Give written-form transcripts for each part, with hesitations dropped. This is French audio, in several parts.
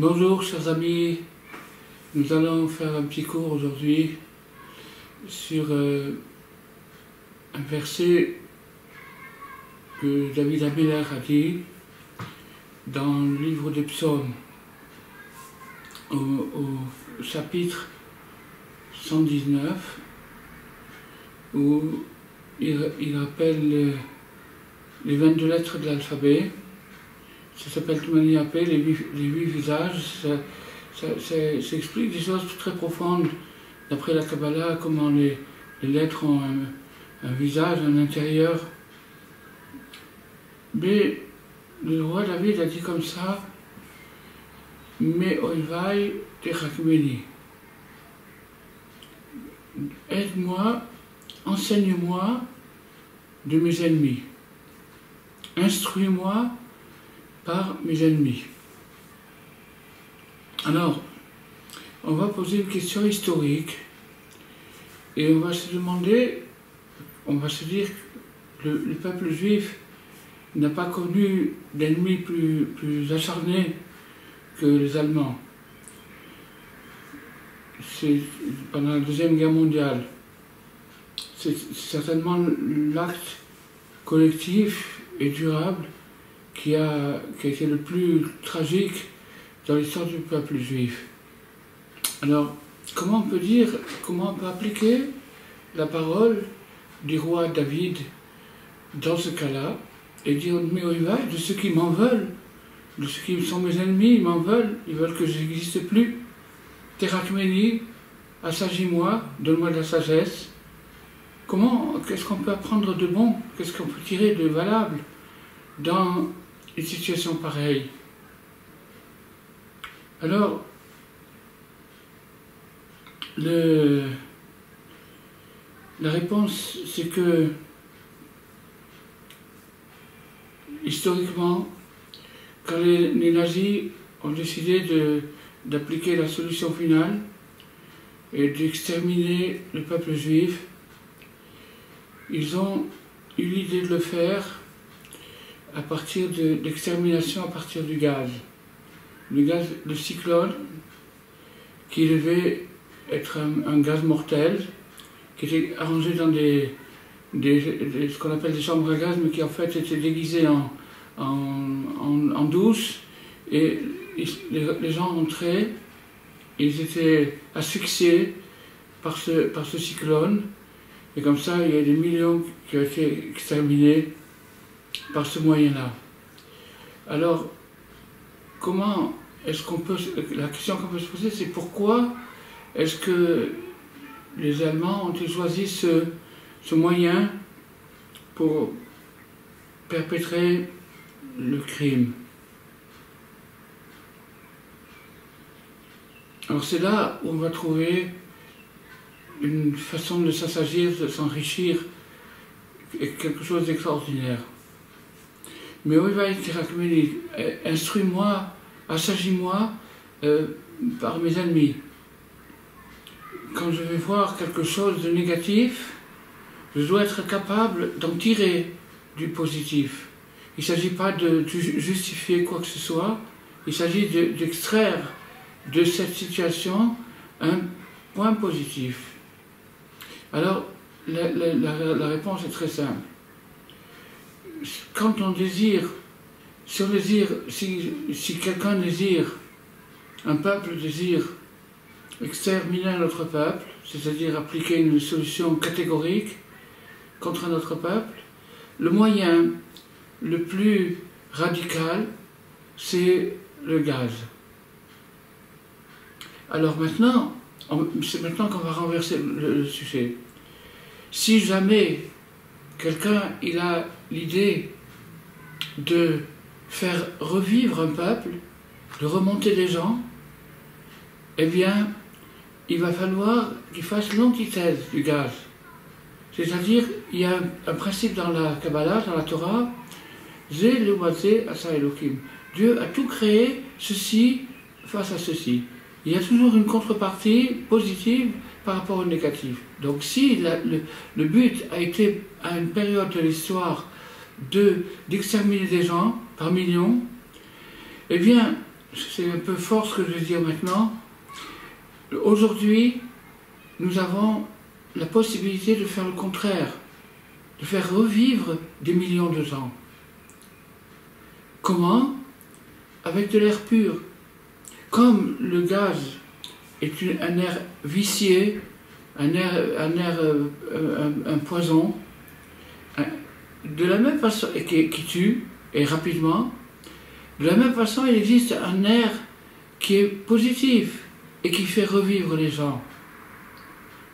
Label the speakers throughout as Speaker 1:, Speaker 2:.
Speaker 1: Bonjour chers amis, nous allons faire un petit cours aujourd'hui sur un verset que David Améler a dit dans le livre des psaumes, au chapitre 119, où il rappelle les 22 lettres de l'alphabet. Ça s'appelle Tumaniapé, les huit visages. Ça explique des choses très profondes d'après la Kabbalah, comment les lettres ont un visage, un intérieur. Mais le roi David a dit comme ça: Me oivai techakmeni. Aide-moi, enseigne-moi de mes ennemis. Instruis-moi par mes ennemis. Alors, on va poser une question historique et on va se demander, on va se dire que le peuple juif n'a pas connu d'ennemis plus acharnés que les Allemands. C'est pendant la Deuxième Guerre mondiale. C'est certainement l'acte collectif et durable qui a été le plus tragique dans l'histoire du peuple juif. Alors, comment on peut appliquer la parole du roi David dans ce cas-là et dire de ceux qui m'en veulent, de ceux qui sont mes ennemis, ils m'en veulent, ils veulent que je n'existe plus. Terakmeni, assagis-moi, donne-moi de la sagesse. Qu'est-ce qu'on peut apprendre de bon? Qu'est-ce qu'on peut tirer de valable dans une situation pareille? Alors, la réponse, c'est que, historiquement, quand les nazis ont décidé d'appliquer la solution finale et d'exterminer le peuple juif, ils ont eu l'idée de le faire à partir d'extermination à partir du gaz. Le gaz de cyclone, qui devait être un gaz mortel, qui était arrangé dans ce qu'on appelle des chambres à gaz, mais qui en fait étaient déguisées en douche, et les gens entraient, ils étaient asphyxiés par ce cyclone, et comme ça il y a des millions qui ont été exterminés par ce moyen-là. Alors, la question qu'on peut se poser, c'est pourquoi est-ce que les Allemands ont choisi ce moyen pour perpétrer le crime? Alors c'est là où on va trouver une façon de s'assagir, de s'enrichir, quelque chose d'extraordinaire. Mais instruis-moi, assagis-moi par mes ennemis. Quand je vais voir quelque chose de négatif, je dois être capable d'en tirer du positif. Il ne s'agit pas de justifier quoi que ce soit, il s'agit d'extraire de cette situation un point positif. Alors, la réponse est très simple. Quand on désire, si quelqu'un désire, un peuple désire exterminer un autre peuple, c'est-à-dire appliquer une solution catégorique contre un autre peuple, le moyen le plus radical, c'est le gaz. Alors maintenant, c'est maintenant qu'on va renverser le sujet. Si jamais quelqu'un a l'idée de faire revivre un peuple, de remonter des gens, eh bien, il va falloir qu'il fasse l'antithèse du gaz. C'est-à-dire, il y a un principe dans la Kabbalah, dans la Torah, Zé le Wazé Asa Elohim. Dieu a tout créé, ceci face à ceci. Il y a toujours une contrepartie positive par rapport au négatif. Donc si le but a été, à une période de l'histoire, d'exterminer des gens par millions, eh bien, c'est un peu fort ce que je vais dire maintenant. Aujourd'hui, nous avons la possibilité de faire le contraire, de faire revivre des millions de gens. Comment? Avec de l'air pur. Comme le gaz est un air vicié, un poison, de la même façon, qui tue, et rapidement, de la même façon, il existe un air qui est positif et qui fait revivre les gens.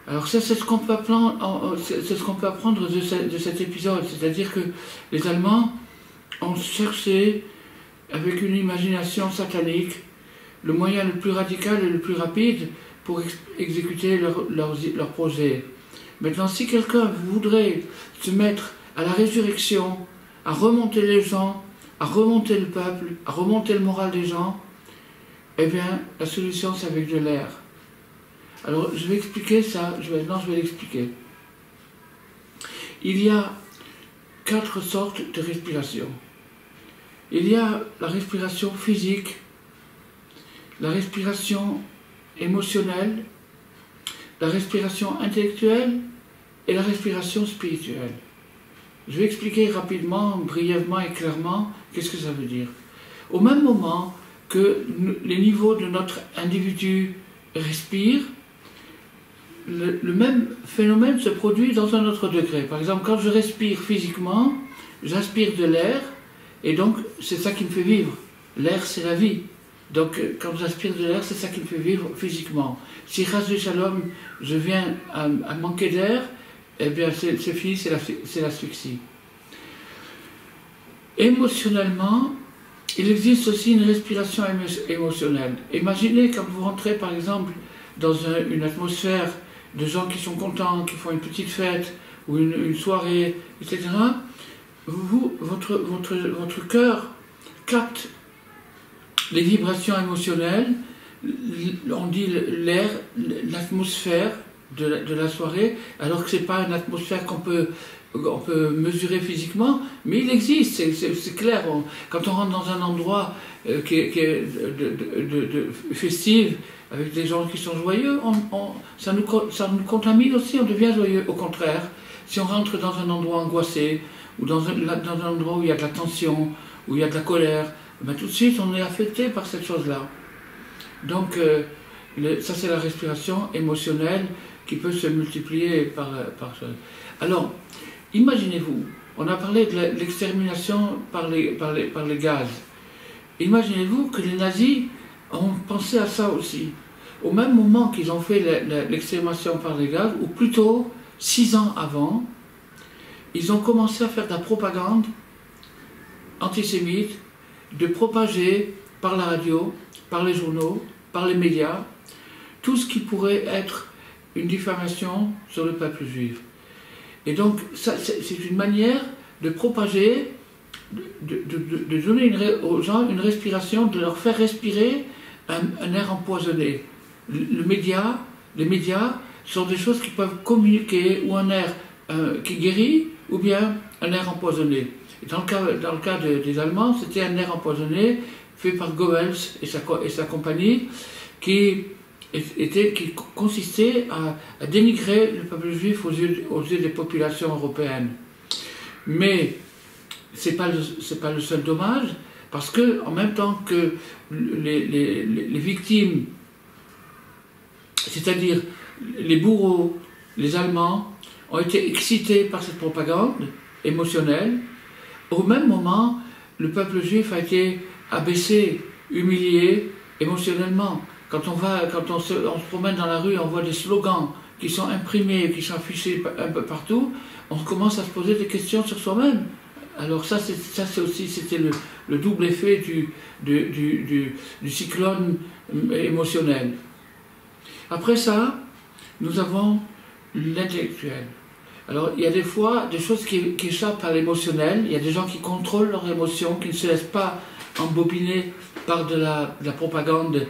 Speaker 1: Alors ça, c'est ce qu'on peut apprendre, de cet épisode, c'est-à-dire que les Allemands ont cherché, avec une imagination satanique, le moyen le plus radical et le plus rapide pour exécuter leur projet. Maintenant, si quelqu'un voudrait se mettre à la résurrection, à remonter les gens, à remonter le peuple, à remonter le moral des gens, eh bien, la solution, c'est avec de l'air. Alors, je vais expliquer ça, maintenant je vais l'expliquer. Il y a 4 sortes de respiration. Il y a la respiration physique, la respiration émotionnelle, la respiration intellectuelle et la respiration spirituelle. Je vais expliquer rapidement, brièvement et clairement qu'est-ce que ça veut dire. Au même moment que les niveaux de notre individu respirent, le même phénomène se produit dans un autre degré. Par exemple, quand je respire physiquement, j'inspire de l'air, et donc c'est ça qui me fait vivre. L'air, c'est la vie. Donc quand j'inspire de l'air, c'est ça qui me fait vivre physiquement. Si ras de shalom, je viens à manquer d'air, eh bien c'est fini, c'est l'asphyxie. Émotionnellement, il existe aussi une respiration émotionnelle. Imaginez quand vous rentrez par exemple dans une atmosphère de gens qui sont contents, qui font une petite fête ou une soirée, etc. Votre cœur capte les vibrations émotionnelles, on dit l'air, l'atmosphère de la soirée, alors que ce n'est pas une atmosphère qu'on peut mesurer physiquement, mais il existe, c'est clair. Quand on rentre dans un endroit qui est festif, avec des gens qui sont joyeux, ça nous contamine aussi, on devient joyeux. Au contraire, si on rentre dans un endroit angoissé, ou dans un endroit où il y a de la tension, où il y a de la colère, ben tout de suite on est affecté par cette chose-là. Donc ça c'est la respiration émotionnelle qui peut se multiplier par ça. Alors, imaginez-vous, on a parlé de l'extermination par les gaz. Imaginez-vous que les nazis ont pensé à ça aussi. Au même moment qu'ils ont fait l'extermination par les gaz, ou plutôt 6 ans avant, ils ont commencé à faire de la propagande antisémite, de propager par la radio, par les journaux, par les médias, tout ce qui pourrait être une diffamation sur le peuple juif. Et donc, c'est une manière de propager, de donner aux gens une respiration, de leur faire respirer un air empoisonné. Les médias sont des choses qui peuvent communiquer, ou un air qui guérit, ou bien un air empoisonné. Et dans le cas des Allemands, c'était un air empoisonné fait par Goebbels et sa compagnie, qui consistait à dénigrer le peuple juif aux yeux des populations européennes. Mais ce n'est pas le seul dommage, parce que en même temps que les victimes, c'est-à-dire les bourreaux, les Allemands, ont été excités par cette propagande émotionnelle, au même moment, le peuple juif a été abaissé, humilié émotionnellement. Quand on se promène dans la rue, on voit des slogans qui sont imprimés, qui sont affichés un peu partout, on commence à se poser des questions sur soi-même. Alors c'était le double effet du cyclone émotionnel. Après ça, nous avons l'intellectuel. Alors, il y a des fois des choses qui échappent à l'émotionnel. Il y a des gens qui contrôlent leurs émotions, qui ne se laissent pas embobiner par de la propagande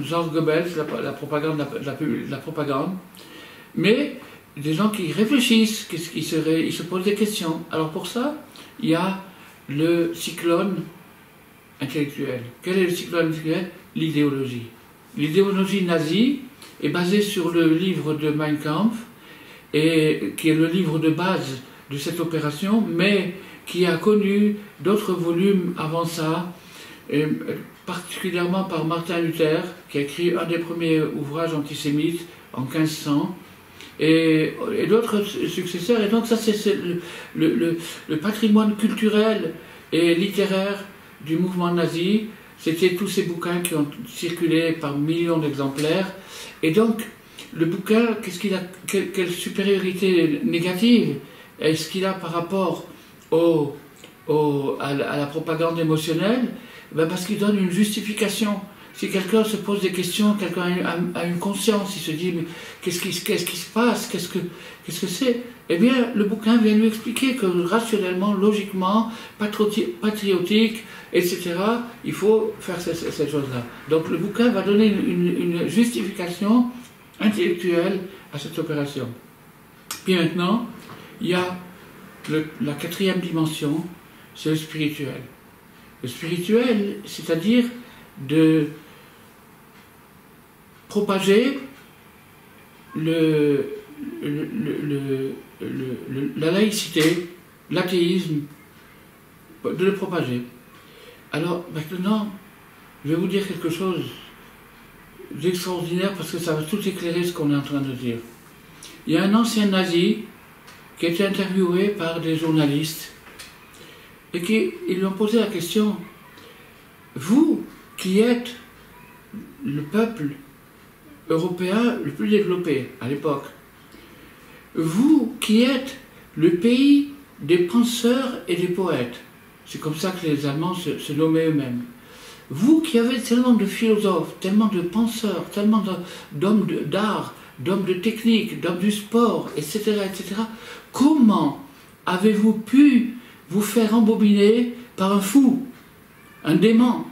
Speaker 1: genre Goebbels, la propagande. Mais des gens qui réfléchissent, ils se posent des questions. Alors pour ça, il y a le cyclone intellectuel. Quel est le cyclone intellectuel? L'idéologie. L'idéologie nazie est basée sur le livre de Mein Kampf, et qui est le livre de base de cette opération, mais qui a connu d'autres volumes avant ça, et particulièrement par Martin Luther, qui a écrit un des premiers ouvrages antisémites en 1500, et d'autres successeurs. Et donc ça, c'est le patrimoine culturel et littéraire du mouvement nazi. C'était tous ces bouquins qui ont circulé par millions d'exemplaires. Et donc, le bouquin, qu'est-ce qu'il a, quelle supériorité négative est-ce qu'il a par rapport à la propagande émotionnelle? Ben parce qu'il donne une justification. Si quelqu'un se pose des questions, quelqu'un a une conscience, il se dit mais qu'est-ce qui se passe, qu'est-ce que c'est? Eh bien, le bouquin vient lui expliquer que rationnellement, logiquement, patriotique, etc., il faut faire cette chose-là. Donc le bouquin va donner une justification intellectuelle à cette opération. Puis maintenant, il y a la quatrième dimension, c'est le spirituel. Le spirituel, c'est-à-dire de propager la laïcité, l'athéisme, de le propager. Alors maintenant, je vais vous dire quelque chose d'extraordinaire parce que ça va tout éclairer ce qu'on est en train de dire. Il y a un ancien nazi qui a été interviewé par des journalistes et ils lui ont posé la question: vous qui êtes le peuple européen le plus développé à l'époque, vous qui êtes le pays des penseurs et des poètes, c'est comme ça que les Allemands se nommaient eux-mêmes, vous qui avez tellement de philosophes, tellement de penseurs, tellement d'hommes d'art, d'hommes de technique, d'hommes du sport, etc., etc., comment avez-vous pu vous faire embobiner par un fou, un dément?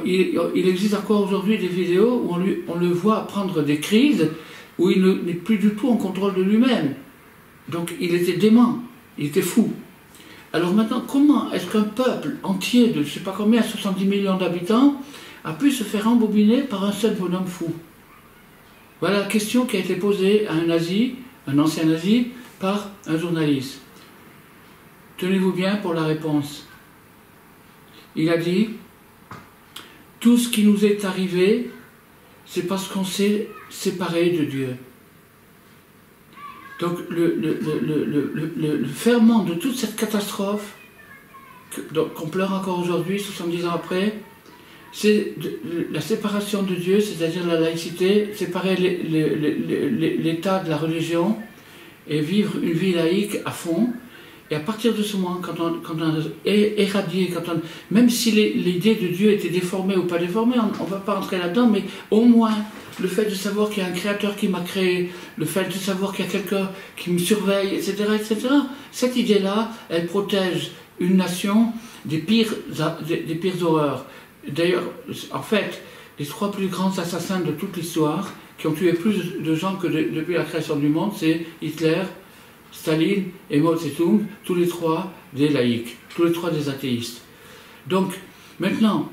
Speaker 1: Il existe encore aujourd'hui des vidéos où on le voit prendre des crises où il n'est plus du tout en contrôle de lui-même. Donc il était dément, il était fou. Alors maintenant, comment est-ce qu'un peuple entier de je ne sais pas combien, 70 millions d'habitants, a pu se faire embobiner par un seul bonhomme fou? Voilà la question qui a été posée à un nazi, un ancien nazi, par un journaliste. Tenez-vous bien pour la réponse. Il a dit: tout ce qui nous est arrivé, c'est parce qu'on s'est séparé de Dieu. Donc le ferment de toute cette catastrophe qu'on pleure encore aujourd'hui, 70 ans après, c'est la séparation de Dieu, c'est-à-dire la laïcité, séparer l'État de la religion et vivre une vie laïque à fond. Et à partir de ce moment, quand on a éradié, même si l'idée de Dieu était déformée ou pas déformée, on ne va pas entrer là-dedans, mais au moins le fait de savoir qu'il y a un créateur qui m'a créé, le fait de savoir qu'il y a quelqu'un qui me surveille, etc., etc., cette idée-là, elle protège une nation des pires horreurs. D'ailleurs, en fait, les 3 plus grands assassins de toute l'histoire, qui ont tué plus de gens que depuis la création du monde, c'est Hitler, Staline et Mao Tse-tung, tous les 3 des laïcs, tous les 3 des athéistes. Donc, maintenant,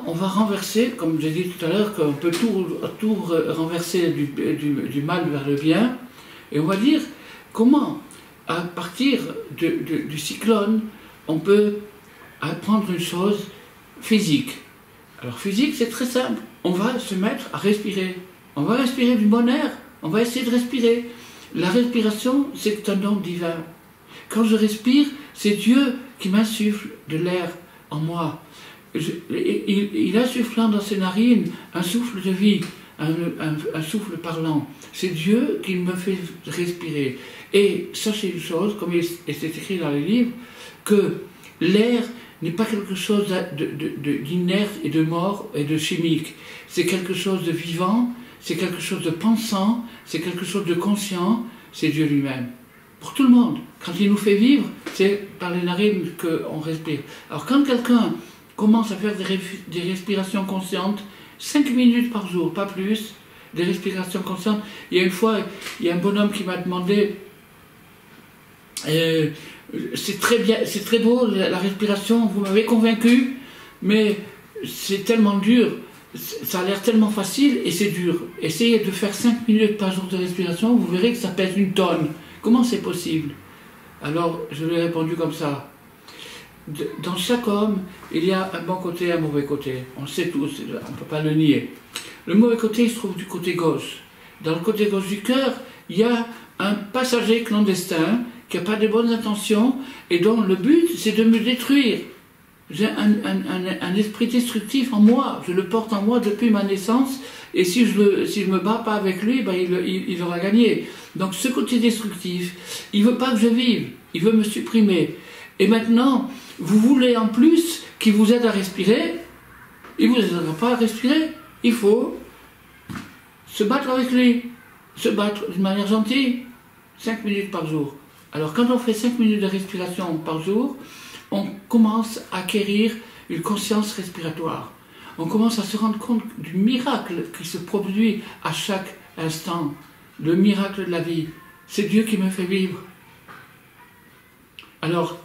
Speaker 1: on va renverser, comme j'ai dit tout à l'heure, qu'on peut tout renverser du mal vers le bien, et on va dire comment, à partir du cyclone, on peut apprendre une chose physique. Alors, physique, c'est très simple. On va se mettre à respirer. On va respirer du bon air. On va essayer de respirer. La respiration, c'est un don divin. Quand je respire, c'est Dieu qui m'insuffle de l'air en moi. Il insufflant dans ses narines un souffle de vie, un souffle parlant. C'est Dieu qui me fait respirer. Et sachez une chose, comme c'est écrit dans les livres, que l'air n'est pas quelque chose d'inerte et de mort et de chimique. C'est quelque chose de vivant, c'est quelque chose de pensant, c'est quelque chose de conscient, c'est Dieu lui-même. Pour tout le monde. Quand il nous fait vivre, c'est par les narines qu'on respire. Alors quand quelqu'un commence à faire des respirations conscientes, 5 minutes par jour, pas plus, des respirations conscientes. Il y a une fois, il y a un bonhomme qui m'a demandé, C'est très bien, c'est très beau, la respiration, vous m'avez convaincu, mais c'est tellement dur, ça a l'air tellement facile et c'est dur. Essayez de faire 5 minutes par jour de respiration, vous verrez que ça pèse une tonne. Comment c'est possible? Alors, je lui ai répondu comme ça. Dans chaque homme, il y a un bon côté et un mauvais côté. On le sait tous, on ne peut pas le nier. Le mauvais côté, il se trouve du côté gauche. Dans le côté gauche du cœur, il y a un passager clandestin qui n'a pas de bonnes intentions et dont le but, c'est de me détruire. J'ai un esprit destructif en moi, je le porte en moi depuis ma naissance, et si je me bats pas avec lui, ben il aura gagné. Donc ce côté destructif, il veut pas que je vive, il veut me supprimer. Et maintenant, vous voulez en plus qu'il vous aide à respirer, il ne vous aidera pas à respirer, il faut se battre avec lui, se battre d'une manière gentille, 5 minutes par jour. Alors quand on fait 5 minutes de respiration par jour, on commence à acquérir une conscience respiratoire. On commence à se rendre compte du miracle qui se produit à chaque instant, le miracle de la vie. C'est Dieu qui me fait vivre. Alors,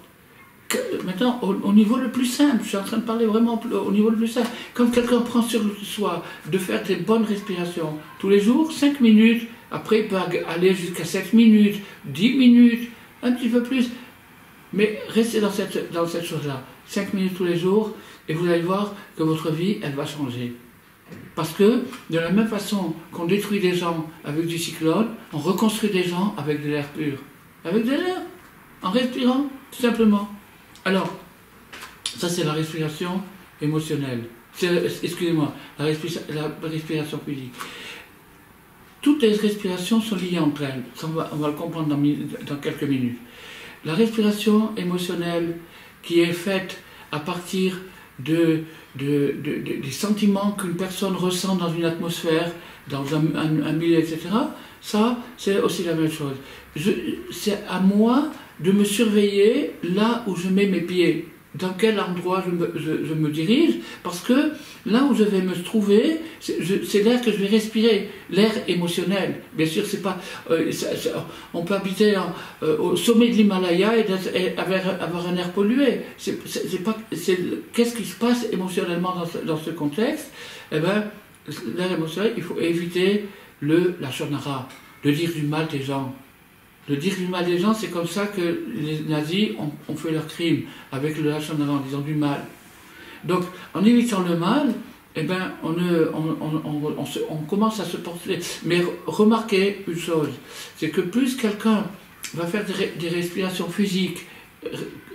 Speaker 1: maintenant, au niveau le plus simple, je suis en train de parler vraiment au niveau le plus simple, quand quelqu'un prend sur soi de faire des bonnes respirations tous les jours, 5 minutes, après il peut aller jusqu'à 7 minutes, 10 minutes, un petit peu plus, mais restez dans cette chose-là, 5 minutes tous les jours, et vous allez voir que votre vie, elle va changer. Parce que, de la même façon qu'on détruit des gens avec du cyclone, on reconstruit des gens avec de l'air pur. Avec de l'air, en respirant, tout simplement. Alors, ça c'est la respiration émotionnelle. Excusez-moi, la respiration physique. Toutes les respirations sont liées entre elles. Ça, on va le comprendre dans quelques minutes. La respiration émotionnelle qui est faite à partir des sentiments qu'une personne ressent dans une atmosphère, dans un milieu, etc., ça, c'est aussi la même chose. C'est à moi de me surveiller là où je mets mes pieds, dans quel endroit je me dirige, parce que là où je vais me trouver, c'est l'air que je vais respirer, l'air émotionnel. Bien sûr, c'est pas, on peut habiter au sommet de l'Himalaya et avoir un air pollué. Qu'est-ce qui se passe émotionnellement dans ce contexte? Eh bien, l'air émotionnel, il faut éviter la shonara, de dire du mal des gens. De dire du mal des gens, c'est comme ça que les nazis ont fait leur crime, avec le lâche en avant, en disant du mal. Donc, en évitant le mal, eh ben, on commence à se porter. Mais remarquez une chose, c'est que plus quelqu'un va faire des respirations physiques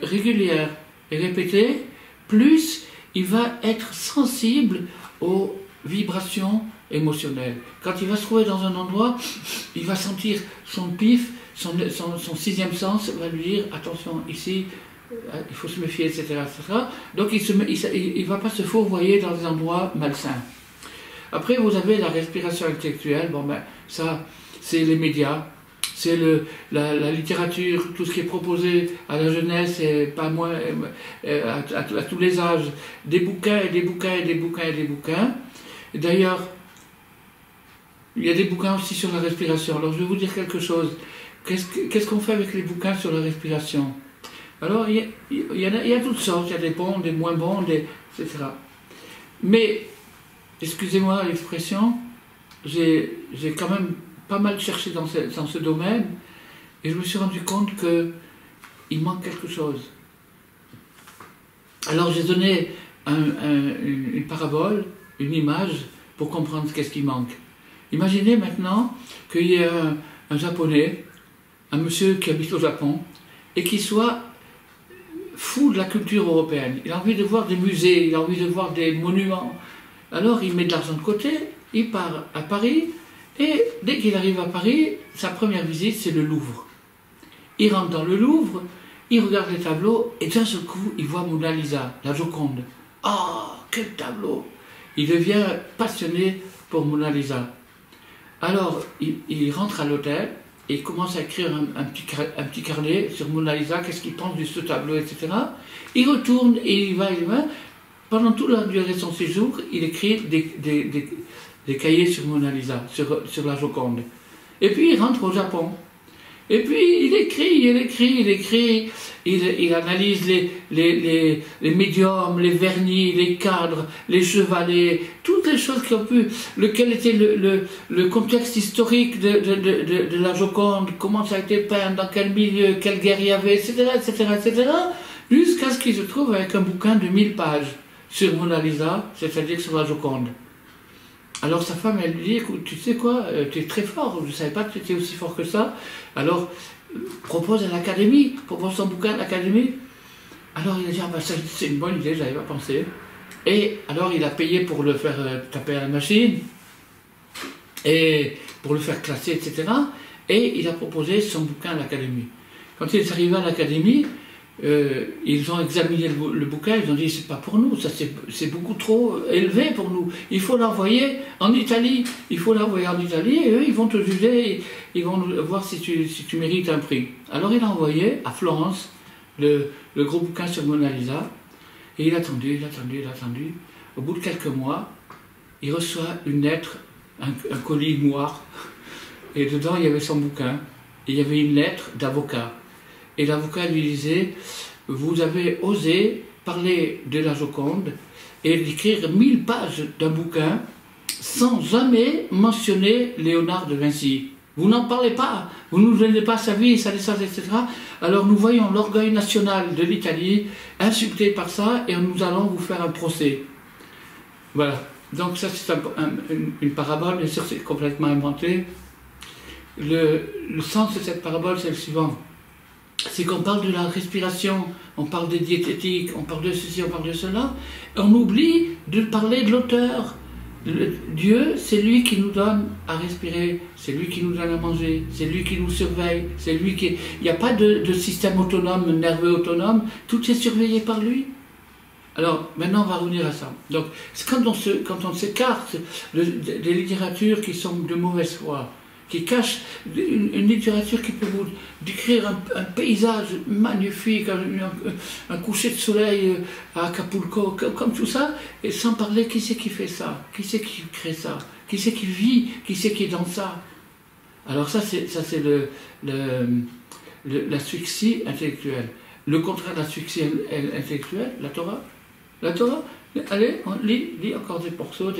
Speaker 1: régulières et répétées, plus il va être sensible aux vibrations émotionnelles. Quand il va se trouver dans un endroit, il va sentir son pif, son sixième sens va lui dire attention, ici, il faut se méfier, etc. etc. Donc il ne va pas se fourvoyer dans des endroits malsains. Après, vous avez la respiration intellectuelle. Bon, ben, ça, c'est les médias, c'est la littérature, tout ce qui est proposé à la jeunesse et pas moins à tous les âges. Des bouquins et des bouquins et des bouquins et des bouquins. D'ailleurs, il y a des bouquins aussi sur la respiration. Alors, je vais vous dire quelque chose. Qu'est-ce qu'on fait avec les bouquins sur la respiration? Alors, il y a toutes sortes, il y a des bons, des moins bons, etc. Mais, excusez-moi l'expression, j'ai quand même pas mal cherché dans ce domaine, et je me suis rendu compte qu'il manque quelque chose. Alors, j'ai donné une parabole, une image, pour comprendre qu'est-ce qui manque. Imaginez maintenant qu'il y ait un Japonais, un monsieur qui habite au Japon, et qui soit fou de la culture européenne. Il a envie de voir des musées, il a envie de voir des monuments. Alors il met de l'argent de côté, il part à Paris, et dès qu'il arrive à Paris, sa première visite, c'est le Louvre. Il rentre dans le Louvre, il regarde les tableaux, et d'un seul coup, il voit Mona Lisa, la Joconde. Ah, quel tableau! Il devient passionné pour Mona Lisa. Alors, il rentre à l'hôtel, et il commence à écrire un petit carnet sur Mona Lisa, qu'est-ce qu'il pense de ce tableau, etc. Il retourne et il va. Pendant toute la durée de son séjour, il écrit des cahiers sur Mona Lisa, sur la Joconde. Et puis il rentre au Japon. Et puis il écrit, il analyse les médiums, les vernis, les cadres, les chevalets, toutes les choses qui ont pu, quel était le contexte historique de la Joconde, comment ça a été peint, dans quel milieu, quelle guerre il y avait, etc., jusqu'à ce qu'il se trouve avec un bouquin de 1000 pages sur Mona Lisa, c'est-à-dire sur la Joconde. Alors sa femme, elle lui dit, écoute, tu sais quoi, tu es très fort, je ne savais pas que tu étais aussi fort que ça, alors propose à l'académie, propose son bouquin à l'académie. Alors il a dit, ah ben c'est une bonne idée, je n'avais pas pensé. Et alors il a payé pour le faire taper à la machine, et pour le faire classer, etc. Et il a proposé son bouquin à l'académie. Quand il est arrivé à l'académie, ils ont examiné le bouquin, ils ont dit c'est pas pour nous, ça c'est beaucoup trop élevé pour nous, il faut l'envoyer en Italie, et eux ils vont te juger, ils vont voir si tu mérites un prix. Alors il a envoyé à Florence le gros bouquin sur Mona Lisa, et il a attendu, au bout de quelques mois, il reçoit une lettre, un colis noir, et dedans il y avait son bouquin, et il y avait une lettre d'avocat. Et l'avocat lui disait, vous avez osé parler de la Joconde et d'écrire 1000 pages d'un bouquin sans jamais mentionner Léonard de Vinci. Vous n'en parlez pas, vous ne nous donnez pas sa vie, sa naissance, etc. Alors nous voyons l'orgueil national de l'Italie insulté par ça et nous allons vous faire un procès. Voilà. Donc ça c'est une parabole, bien sûr c'est complètement inventé. Le sens de cette parabole c'est le suivant. C'est qu'on parle de la respiration, on parle des diététiques, on parle de ceci, on parle de cela, et on oublie de parler de l'auteur. Dieu, c'est lui qui nous donne à respirer, c'est lui qui nous donne à manger, c'est lui qui nous surveille, c'est lui qui... Il n'y a pas de système autonome, nerveux autonome, tout est surveillé par lui. Alors, maintenant, on va revenir à ça. Donc, quand on s'écarte des littératures qui sont de mauvaise foi, qui cache une littérature qui peut vous décrire un paysage magnifique, un coucher de soleil à Acapulco, comme tout ça, et sans parler qui c'est qui fait ça, qui c'est qui crée ça, qui c'est qui vit, qui c'est qui est dans ça. Alors ça c'est l'asphyxie intellectuelle. Le contraire de l'asphyxie intellectuelle, la Torah. La Torah, allez, on lit encore des morceaux,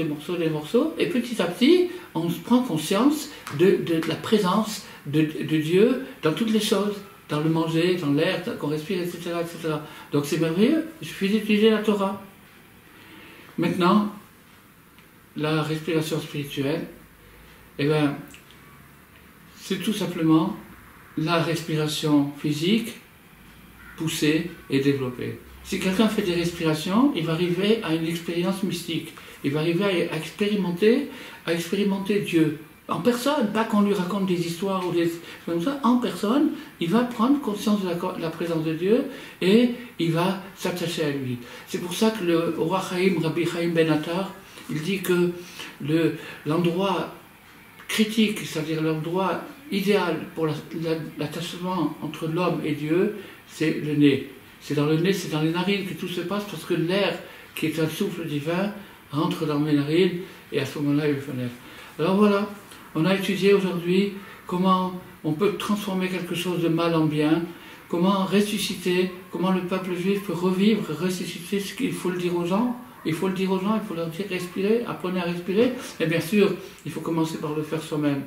Speaker 1: et petit à petit, on prend conscience de la présence de Dieu dans toutes les choses, dans le manger, dans l'air qu'on respire, etc., etc. Donc c'est merveilleux, il suffit d'utiliser la Torah. Maintenant, la respiration spirituelle, eh bien, c'est tout simplement la respiration physique poussée et développée. Si quelqu'un fait des respirations, il va arriver à une expérience mystique. Il va arriver à expérimenter Dieu. En personne, pas qu'on lui raconte des histoires ou des choses comme ça, en personne, il va prendre conscience de la présence de Dieu et il va s'attacher à lui. C'est pour ça que le roi Chaim, Rabbi Chaim Ben Attar, il dit que l'endroit critique, c'est-à-dire l'endroit idéal pour l'attachement entre l'homme et Dieu, c'est le nez. C'est dans le nez, c'est dans les narines que tout se passe parce que l'air, qui est un souffle divin, rentre dans mes narines et à ce moment-là, il fait naître. Alors voilà, on a étudié aujourd'hui comment on peut transformer quelque chose de mal en bien, comment ressusciter, comment le peuple juif peut revivre, ressusciter, ce qu'il faut le dire aux gens. Il faut le dire aux gens, il faut leur dire respirez, apprenez à respirer. Et bien sûr, il faut commencer par le faire soi-même.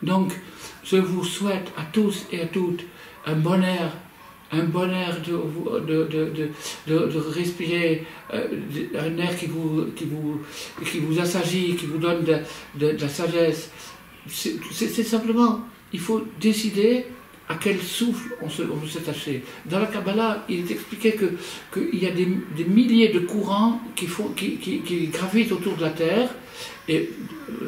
Speaker 1: Donc, je vous souhaite à tous et à toutes un bon air de respirer, un air qui vous assagit, qui vous donne de la sagesse. C'est simplement, il faut décider à quel souffle on veut s'attacher. Dans la Kabbalah, il est expliqué qu'il y a des milliers de courants qui gravitent autour de la Terre, et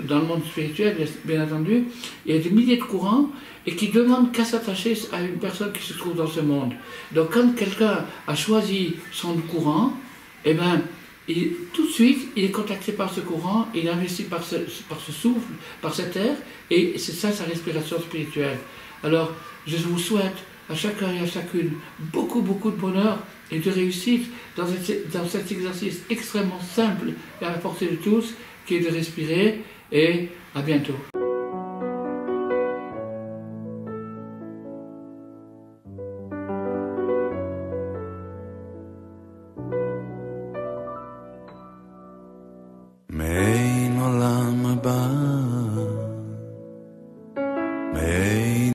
Speaker 1: dans le monde spirituel, bien entendu, il y a des milliers de courants et qui demandent qu'à s'attacher à une personne qui se trouve dans ce monde. Donc quand quelqu'un a choisi son courant, eh bien, tout de suite, il est contacté par ce courant, il est investi par ce souffle, par cet air, et c'est ça sa respiration spirituelle. Alors, je vous souhaite à chacun et à chacune beaucoup de bonheur et de réussite dans cet exercice extrêmement simple et à la portée de tous, qui est de respirer, et à bientôt.
Speaker 2: אין עולם הבא